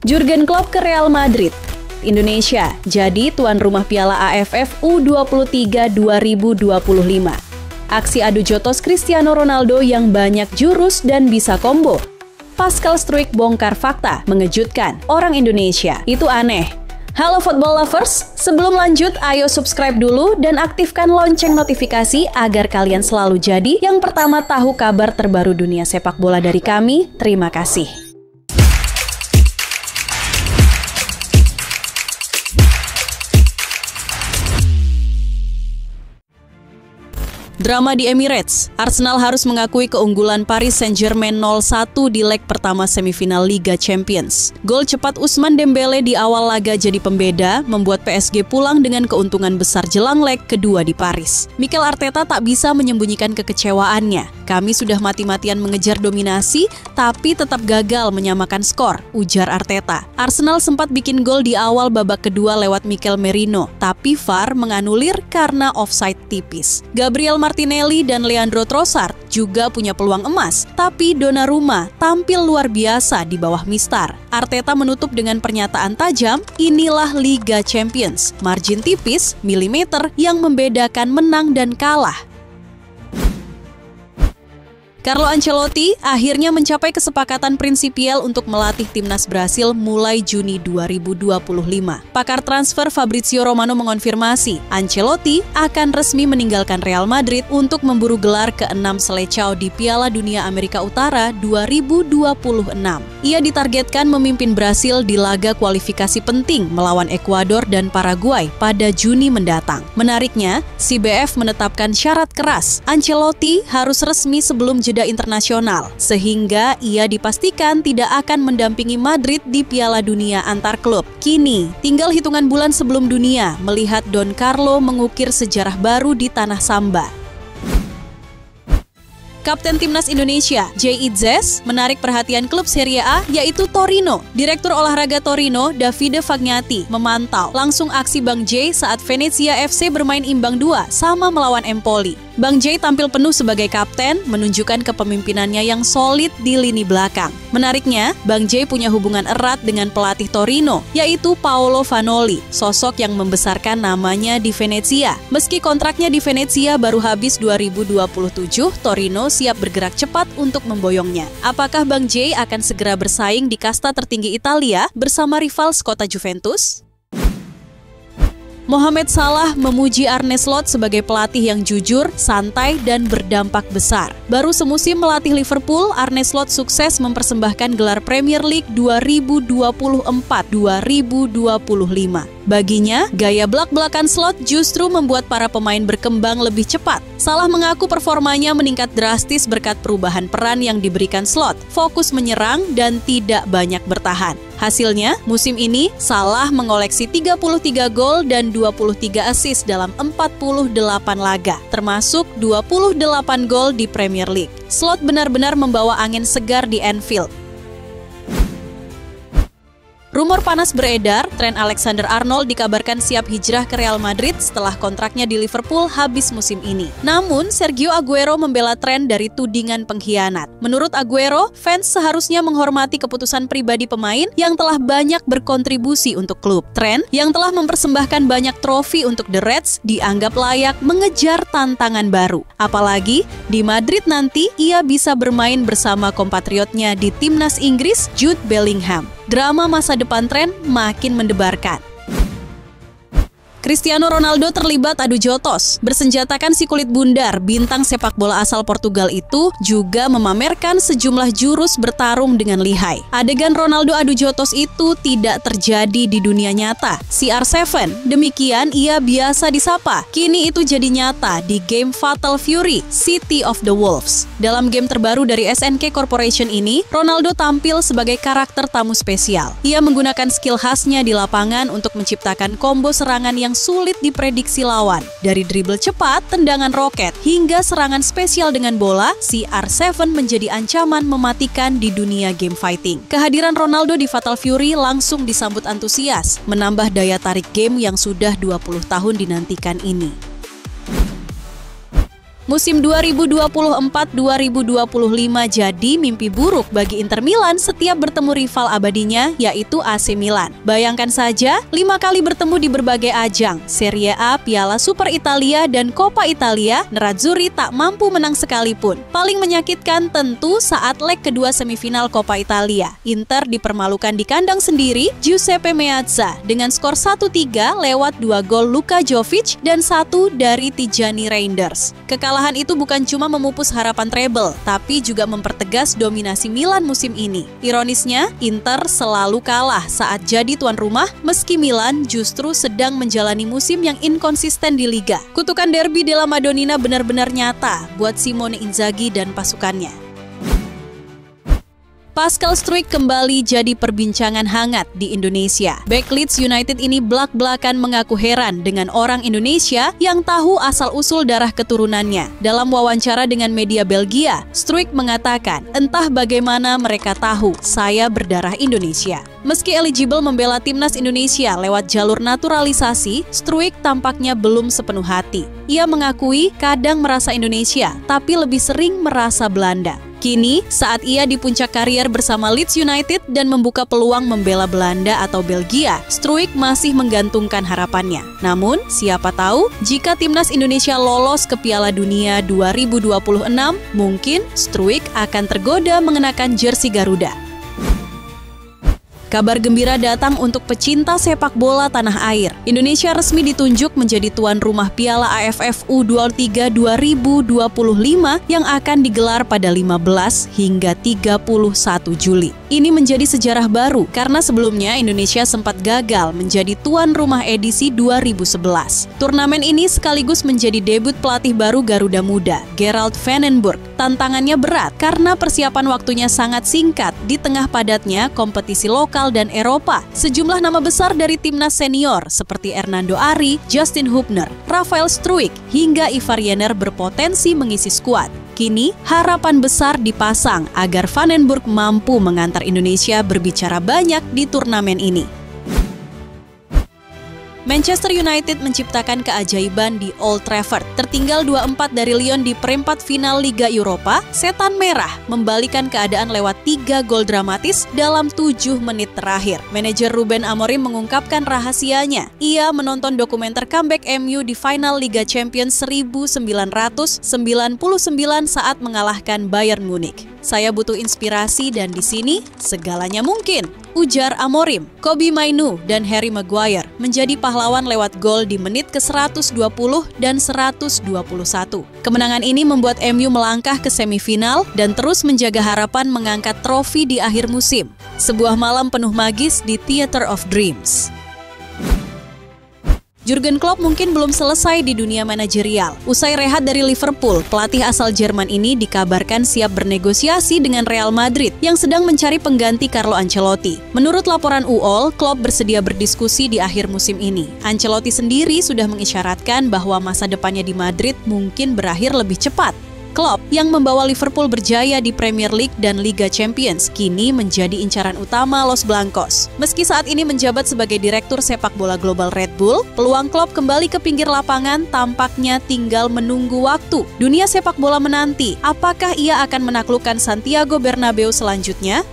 Jurgen Klopp ke Real Madrid. Indonesia jadi tuan rumah Piala AFF U23 2025. Aksi adu jotos Cristiano Ronaldo yang banyak jurus dan bisa combo. Pascal Struijk bongkar fakta mengejutkan orang Indonesia. Itu aneh. Halo football lovers, sebelum lanjut ayo subscribe dulu dan aktifkan lonceng notifikasi agar kalian selalu jadi yang pertama tahu kabar terbaru dunia sepak bola dari kami. Terima kasih. Drama di Emirates, Arsenal harus mengakui keunggulan Paris Saint-Germain 0-1 di leg pertama semifinal Liga Champions. Gol cepat Ousmane Dembele di awal laga jadi pembeda, membuat PSG pulang dengan keuntungan besar jelang leg kedua di Paris. Mikel Arteta tak bisa menyembunyikan kekecewaannya. Kami sudah mati-matian mengejar dominasi, tapi tetap gagal menyamakan skor, ujar Arteta. Arsenal sempat bikin gol di awal babak kedua lewat Mikel Merino, tapi VAR menganulir karena offside tipis. Gabriel Martinelli dan Leandro Trossard juga punya peluang emas, tapi Donnarumma tampil luar biasa di bawah mistar. Arteta menutup dengan pernyataan tajam, inilah Liga Champions, margin tipis, milimeter yang membedakan menang dan kalah. Carlo Ancelotti akhirnya mencapai kesepakatan prinsipial untuk melatih timnas Brasil mulai Juni 2025. Pakar transfer Fabrizio Romano mengonfirmasi, Ancelotti akan resmi meninggalkan Real Madrid untuk memburu gelar ke-6 Seleção di Piala Dunia Amerika Utara 2026. Ia ditargetkan memimpin Brasil di laga kualifikasi penting melawan Ekuador dan Paraguay pada Juni mendatang. Menariknya, CBF menetapkan syarat keras, Ancelotti harus resmi sebelum jeda internasional, sehingga ia dipastikan tidak akan mendampingi Madrid di Piala Dunia antar klub. Kini, tinggal hitungan bulan sebelum dunia melihat Don Carlo mengukir sejarah baru di tanah Samba. Kapten Timnas Indonesia, Jay Itzes, menarik perhatian klub Serie A yaitu Torino. Direktur olahraga Torino, Davide Fagnati, memantau langsung aksi Bang Jay saat Venezia FC bermain imbang 2 sama melawan Empoli. Bang Jay tampil penuh sebagai kapten, menunjukkan kepemimpinannya yang solid di lini belakang. Menariknya, Bang Jay punya hubungan erat dengan pelatih Torino, yaitu Paolo Vanoli, sosok yang membesarkan namanya di Venezia. Meski kontraknya di Venezia baru habis 2027, Torino siap bergerak cepat untuk memboyongnya. Apakah Bang Jay akan segera bersaing di kasta tertinggi Italia bersama rival sekota Juventus? Mohamed Salah memuji Arne Slot sebagai pelatih yang jujur, santai, dan berdampak besar. Baru semusim melatih Liverpool, Arne Slot sukses mempersembahkan gelar Premier League 2024-2025. Baginya, gaya belak-belakan Slot justru membuat para pemain berkembang lebih cepat. Salah mengaku performanya meningkat drastis berkat perubahan peran yang diberikan Slot, fokus menyerang dan tidak banyak bertahan. Hasilnya, musim ini Salah mengoleksi 33 gol dan 23 assist dalam 48 laga, termasuk 28 gol di Premier League. Slot benar-benar membawa angin segar di Anfield. Rumor panas beredar, Trent Alexander-Arnold dikabarkan siap hijrah ke Real Madrid setelah kontraknya di Liverpool habis musim ini. Namun, Sergio Aguero membela Trent dari tudingan pengkhianat. Menurut Aguero, fans seharusnya menghormati keputusan pribadi pemain yang telah banyak berkontribusi untuk klub. Trent, yang telah mempersembahkan banyak trofi untuk The Reds, dianggap layak mengejar tantangan baru. Apalagi, di Madrid nanti ia bisa bermain bersama kompatriotnya di timnas Inggris, Jude Bellingham. Drama masa depan Trent makin mendebarkan. Cristiano Ronaldo terlibat adu jotos. Bersenjatakan si kulit bundar, bintang sepak bola asal Portugal itu juga memamerkan sejumlah jurus bertarung dengan lihai. Adegan Ronaldo adu jotos itu tidak terjadi di dunia nyata. CR7, demikian ia biasa disapa. Kini itu jadi nyata di game Fatal Fury, City of the Wolves. Dalam game terbaru dari SNK Corporation ini, Ronaldo tampil sebagai karakter tamu spesial. Ia menggunakan skill khasnya di lapangan untuk menciptakan combo serangan yang sulit diprediksi lawan. Dari dribble cepat, tendangan roket, hingga serangan spesial dengan bola, CR7 menjadi ancaman mematikan di dunia game fighting. Kehadiran Ronaldo di Fatal Fury langsung disambut antusias, menambah daya tarik game yang sudah 20 tahun dinantikan ini. Musim 2024-2025 jadi mimpi buruk bagi Inter Milan setiap bertemu rival abadinya, yaitu AC Milan. Bayangkan saja, 5 kali bertemu di berbagai ajang, Serie A, Piala Super Italia, dan Coppa Italia, Nerazzurri tak mampu menang sekalipun. Paling menyakitkan tentu saat leg kedua semifinal Coppa Italia. Inter dipermalukan di kandang sendiri, Giuseppe Meazza, dengan skor 1-3 lewat 2 gol Luka Jovic dan 1 dari Tijani Reinders. Kekalahan itu bukan cuma memupus harapan treble, tapi juga mempertegas dominasi Milan musim ini. Ironisnya, Inter selalu kalah saat jadi tuan rumah, meski Milan justru sedang menjalani musim yang inkonsisten di Liga. Kutukan derby della Madonnina benar-benar nyata buat Simone Inzaghi dan pasukannya. Pascal Struijk kembali jadi perbincangan hangat di Indonesia. Bek Leeds United ini blak-blakan mengaku heran dengan orang Indonesia yang tahu asal-usul darah keturunannya. Dalam wawancara dengan media Belgia, Struijk mengatakan, entah bagaimana mereka tahu saya berdarah Indonesia. Meski eligible membela timnas Indonesia lewat jalur naturalisasi, Struijk tampaknya belum sepenuh hati. Ia mengakui kadang merasa Indonesia, tapi lebih sering merasa Belanda. Kini, saat ia di puncak karier bersama Leeds United dan membuka peluang membela Belanda atau Belgia, Struijk masih menggantungkan harapannya. Namun, siapa tahu jika timnas Indonesia lolos ke Piala Dunia 2026, mungkin Struijk akan tergoda mengenakan jersey Garuda. Kabar gembira datang untuk pecinta sepak bola tanah air. Indonesia resmi ditunjuk menjadi tuan rumah Piala AFF U23 2025 yang akan digelar pada 15 hingga 31 Juli. Ini menjadi sejarah baru karena sebelumnya Indonesia sempat gagal menjadi tuan rumah edisi 2011. Turnamen ini sekaligus menjadi debut pelatih baru Garuda Muda, Gerald van den Burg. Tantangannya berat karena persiapan waktunya sangat singkat di tengah padatnya kompetisi lokal dan Eropa. Sejumlah nama besar dari timnas senior seperti Hernando Ari, Justin Hubner, Rafael Struijk, hingga Ivar Jenner berpotensi mengisi skuad. Kini, harapan besar dipasang agar Van den Burg mampu mengantar Indonesia berbicara banyak di turnamen ini. Manchester United menciptakan keajaiban di Old Trafford. Tertinggal 2-4 dari Lyon di perempat final Liga Eropa, Setan Merah membalikan keadaan lewat 3 gol dramatis dalam 7 menit terakhir. Manajer Ruben Amorim mengungkapkan rahasianya. Ia menonton dokumenter comeback MU di final Liga Champions 1999 saat mengalahkan Bayern Munich. Saya butuh inspirasi dan di sini segalanya mungkin, ujar Amorim. Kobbie Mainoo dan Harry Maguire menjadi pahlawan lewat gol di menit ke-120 dan 121. Kemenangan ini membuat MU melangkah ke semifinal dan terus menjaga harapan mengangkat trofi di akhir musim. Sebuah malam penuh magis di Theatre of Dreams. Jurgen Klopp mungkin belum selesai di dunia manajerial. Usai rehat dari Liverpool, pelatih asal Jerman ini dikabarkan siap bernegosiasi dengan Real Madrid yang sedang mencari pengganti Carlo Ancelotti. Menurut laporan UOL, Klopp bersedia berdiskusi di akhir musim ini. Ancelotti sendiri sudah mengisyaratkan bahwa masa depannya di Madrid mungkin berakhir lebih cepat. Klopp yang membawa Liverpool berjaya di Premier League dan Liga Champions kini menjadi incaran utama Los Blancos. Meski saat ini menjabat sebagai direktur sepak bola global Red Bull, peluang Klopp kembali ke pinggir lapangan tampaknya tinggal menunggu waktu. Dunia sepak bola menanti, apakah ia akan menaklukkan Santiago Bernabeu selanjutnya?